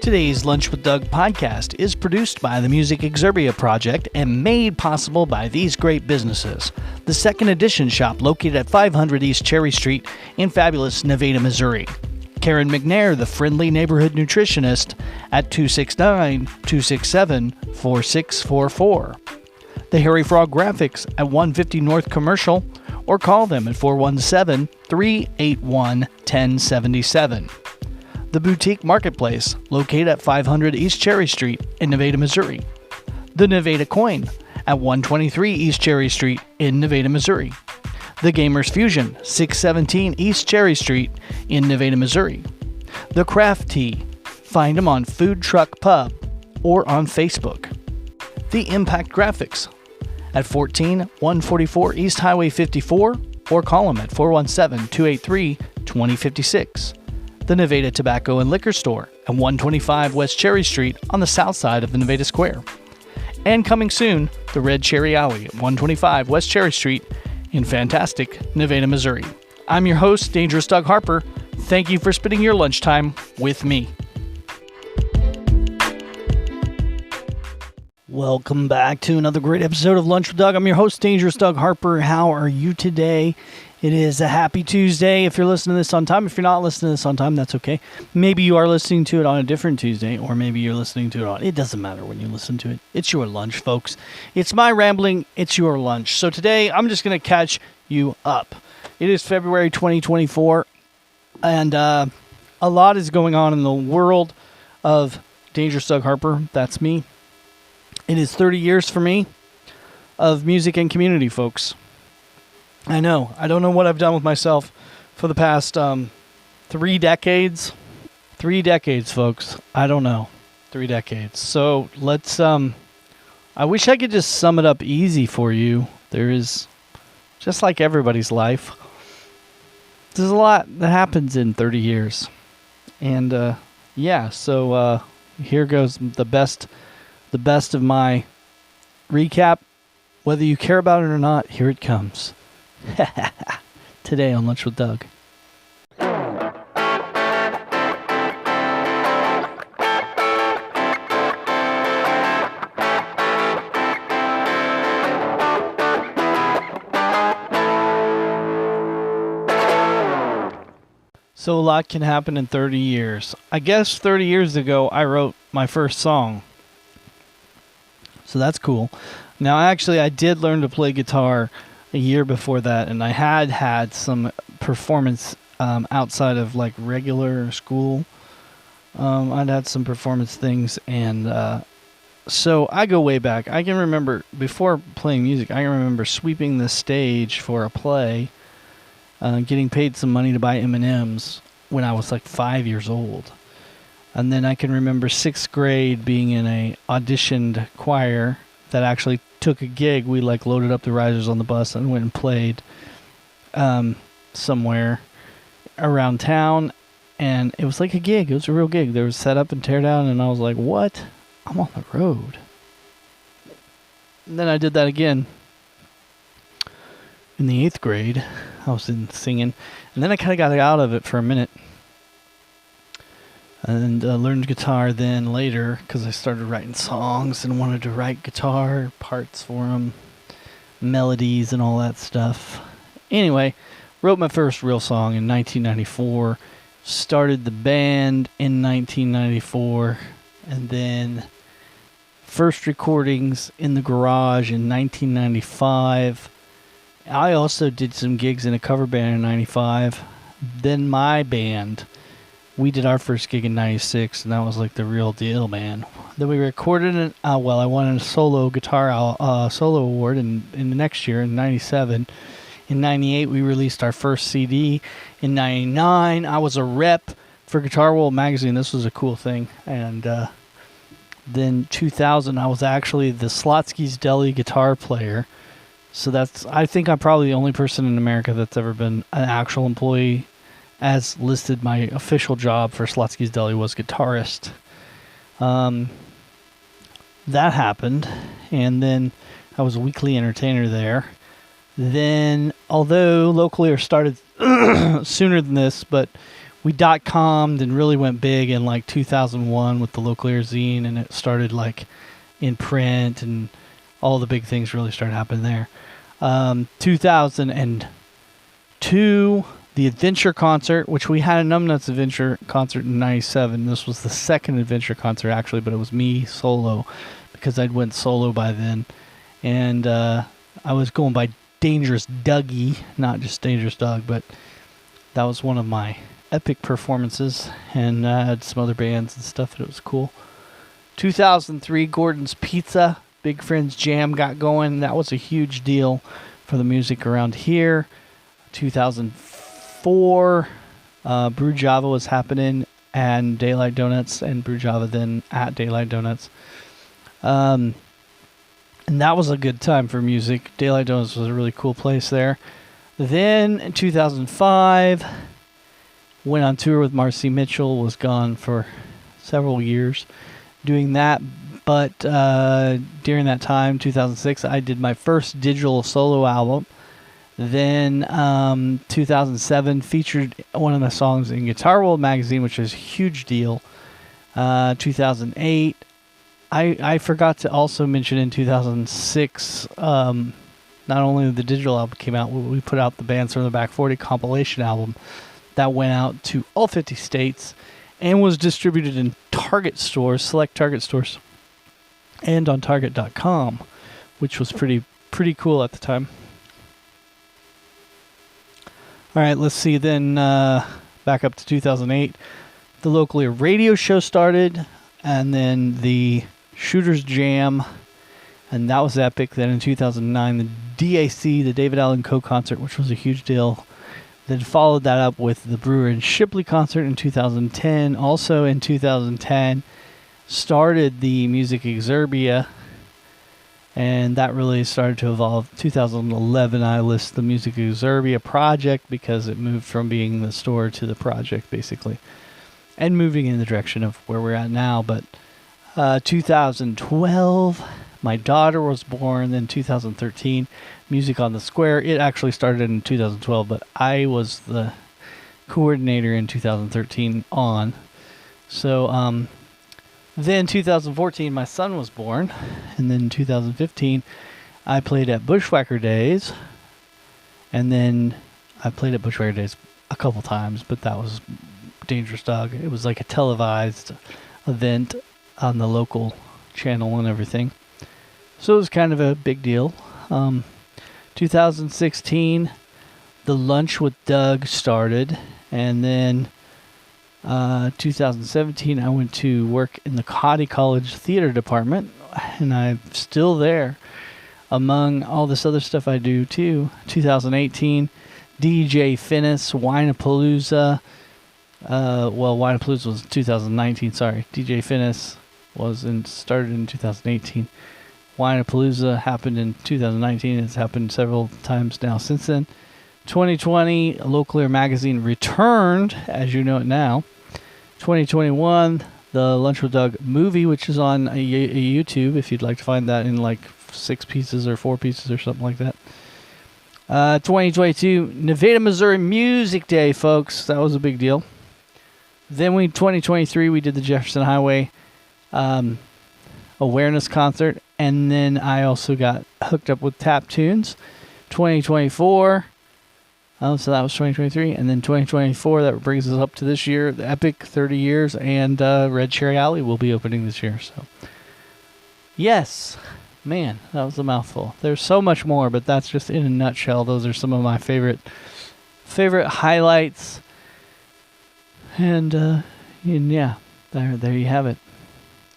Today's Lunch with Doug podcast is produced by the Music Exerbia Project and made possible by these great businesses. The Second Edition shop located at 500 East Cherry Street in fabulous Nevada, Missouri. Karen McNair, the friendly neighborhood nutritionist, at 269-267-4644. The Harry Frog Graphics at 150 North Commercial, or call them at 417-381-1077. The Boutique Marketplace, located at 500 East Cherry Street in Nevada, Missouri. The Nevada Coin at 123 East Cherry Street in Nevada, Missouri. The Gamers Fusion, 617 East Cherry Street in Nevada, Missouri. The Craft Tea, find them on Food Truck Pub or on Facebook. The Impact Graphics at 14144 East Highway 54 or call them at 417-283-2056. The Nevada Tobacco and Liquor Store at 125 West Cherry Street on the south side of the Nevada Square. And coming soon, the Red Cherry Alley at 125 West Cherry Street in fantastic Nevada, Missouri. I'm your host, Dangerous Doug Harper. Thank you for spending your lunchtime with me. Welcome back to another great episode of Lunch with Doug. I'm your host, Dangerous Doug Harper. How are you today? It is a happy Tuesday if you're listening to this on time. If you're not listening to this on time, that's okay. Maybe you are listening to it on a different Tuesday, or maybe you're listening to it on... It doesn't matter when you listen to it. It's your lunch, folks. It's my rambling. It's your lunch. So today, I'm just going to catch you up. It is February 2024, and a lot is going on in the world of Dangerous Doug Harper. That's me. It is 30 years for me of music and community, folks. I know. I don't know what I've done with myself for the past 3 decades. 3 decades, folks. I don't know. 3 decades. So let's... I wish I could just sum it up easy for you. There is, just like everybody's life, there's a lot that happens in 30 years. And so here goes the best of my recap. Whether you care about it or not, here it comes. Today on Lunch with Doug. So a lot can happen in 30 years. I guess 30 years ago I wrote my first song. So that's cool. Now I did learn to play guitar a year before that, and I had some performance outside of like regular school. I'd had some performance things, and so I go way back. I can remember, before playing music, I can remember sweeping the stage for a play, getting paid some money to buy M&Ms when I was like 5 years old. And then I can remember 6th grade being in a auditioned choir that actually took a gig. We like loaded up the risers on the bus and went and played somewhere around town, and it was like a gig. It was a real gig. There was set up and tear down, and I was like, what? I'm on the road. And then I did that again in the 8th grade. I was in singing, and then I kind of got out of it for a minute. And learned guitar then later because I started writing songs and wanted to write guitar parts for them, melodies and all that stuff. Anyway, wrote my first real song in 1994, started the band in 1994, and then first recordings in the garage in 1995. I also did some gigs in a cover band in 95. Then my band... We did our first gig in 96, and that was like the real deal, man. Then we recorded it. I won a solo guitar solo award in the next year, in 97. In 98, we released our first CD. In 99, I was a rep for Guitar World magazine. This was a cool thing. And then 2000, I was actually the Slotsky's Deli guitar player. So I think I'm probably the only person in America that's ever been an actual employee. As listed, my official job for Slotsky's Deli was guitarist. That happened, and then I was a weekly entertainer there. Then, although locally or started sooner than this, but we .com'd and really went big in like 2001 with the local zine, and it started like in print, and all the big things really started happening there. 2002, the Adventure concert, which we had a Numbnuts Adventure concert in 97. This was the second Adventure concert actually, but it was me solo because I'd went solo by then. And I was going by Dangerous Dougie, not just Dangerous Doug, but that was one of my epic performances, and I had some other bands and stuff, and it was cool. 2003, Gordon's Pizza, Big Friends Jam got going. That was a huge deal for the music around here. 2004, Brew Java was happening, and Daylight Donuts, and Brew Java then at Daylight Donuts. And that was a good time for music. Daylight Donuts was a really cool place there. Then in 2005, went on tour with Marcy Mitchell, was gone for several years doing that. But during that time, 2006, I did my first digital solo album. Then 2007, featured one of my songs in Guitar World magazine, which was a huge deal. 2008, I forgot to also mention in 2006, not only the digital album came out, we put out the Bands from the Back 40 compilation album that went out to all 50 states and was distributed in Target stores, select Target stores, and on Target.com, which was pretty cool at the time. All right, let's see. Then back up to 2008, the locally radio show started, and then the Shooters Jam, and that was epic. Then in 2009, the DAC, the David Allen Coe concert, which was a huge deal. Then followed that up with the Brewer and Shipley concert in 2010. Also in 2010, started the Music Exerbia, and that really started to evolve. 2011, I list the Music Exerbia project because it moved from being the store to the project, basically, and moving in the direction of where we're at now. But 2012, my daughter was born. Then 2013, Music on the Square. It actually started in 2012, but I was the coordinator in 2013 on. So then 2014, my son was born. And then 2015, I played at Bushwhacker Days. And then I played at Bushwhacker Days a couple times, but that was Dangerous Doug. It was like a televised event on the local channel and everything. So it was kind of a big deal. 2016, the Lunch with Doug started, and then 2017, I went to work in the Cotty College theater department, and I'm still there, among all this other stuff I do too. 2018, DJ Finnis, Winapalooza. Winapalooza was 2019, sorry. DJ Finnis started in 2018. Winapalooza happened in 2019. It's happened several times now since then. 2020, Local Air Magazine returned, as you know it now. 2021, the Lunch with Doug movie, which is on a YouTube, if you'd like to find that in like 6 pieces or 4 pieces or something like that. 2022, Nevada, Missouri Music Day, folks. That was a big deal. Then 2023, we did the Jefferson Highway awareness concert, and then I also got hooked up with Tap Tunes. 2024, so that was 2023, and then 2024, that brings us up to this year, the Epic 30 years, and Red Cherry Alley will be opening this year. So, yes, man, that was a mouthful. There's so much more, but that's just in a nutshell. Those are some of my favorite highlights, and yeah, there you have it.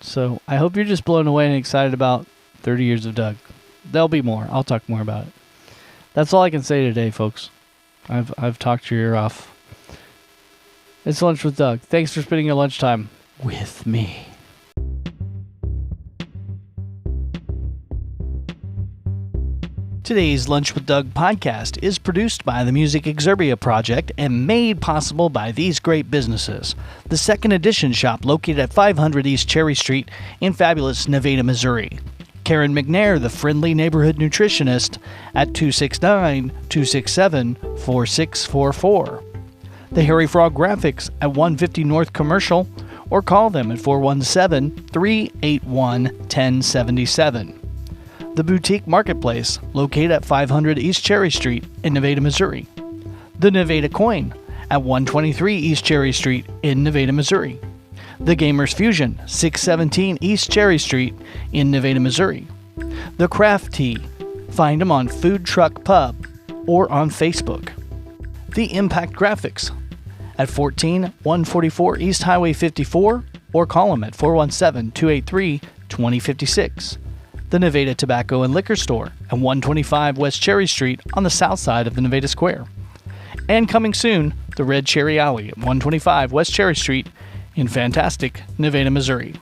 So I hope you're just blown away and excited about 30 years of Doug. There'll be more. I'll talk more about it. That's all I can say today, folks. I've talked your ear off. It's Lunch with Doug. Thanks for spending your lunchtime with me. Today's Lunch with Doug podcast is produced by the Music Exerbia Project and made possible by these great businesses. The Second Edition shop located at 500 East Cherry Street in fabulous Nevada, Missouri. Karen McNair, the friendly neighborhood nutritionist, at 269-267-4644. The Harry Frog Graphics at 150 North Commercial, or call them at 417-381-1077. The Boutique Marketplace, located at 500 East Cherry Street in Nevada, Missouri. The Nevada Coin at 123 East Cherry Street in Nevada, Missouri. The Gamers Fusion, 617 East Cherry Street in Nevada, Missouri. The Craft Tea, find them on Food Truck Pub or on Facebook. The Impact Graphics at 14144 East Highway 54, or call them at 417-283-2056. The Nevada Tobacco and Liquor Store at 125 West Cherry Street on the south side of the Nevada Square. And coming soon, the Red Cherry Alley at 125 West Cherry Street in fantastic Nevada, Missouri.